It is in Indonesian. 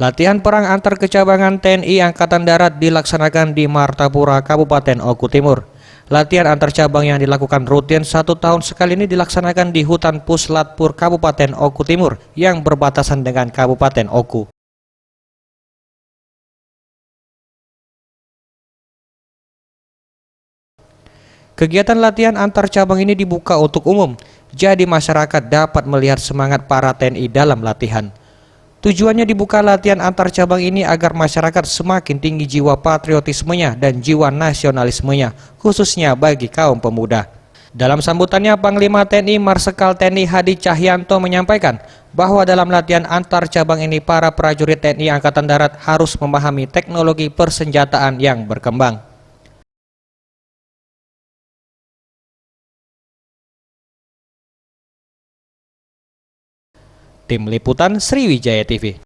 Latihan perang antar kecabangan TNI Angkatan Darat dilaksanakan di Martapura, Kabupaten Oku Timur. Latihan antar cabang yang dilakukan rutin 1 tahun sekali ini dilaksanakan di hutan Puslatpur, Kabupaten Oku Timur, yang berbatasan dengan Kabupaten Oku. Kegiatan latihan antar cabang ini dibuka untuk umum, jadi masyarakat dapat melihat semangat para TNI dalam latihan. Tujuannya dibuka latihan antar cabang ini agar masyarakat semakin tinggi jiwa patriotismenya dan jiwa nasionalismenya, khususnya bagi kaum pemuda. Dalam sambutannya, Panglima TNI Marsikal TNI Hadi Cahyanto menyampaikan bahwa dalam latihan antar cabang ini para prajurit TNI Angkatan Darat harus memahami teknologi persenjataan yang berkembang. Tim Liputan Sriwijaya TV.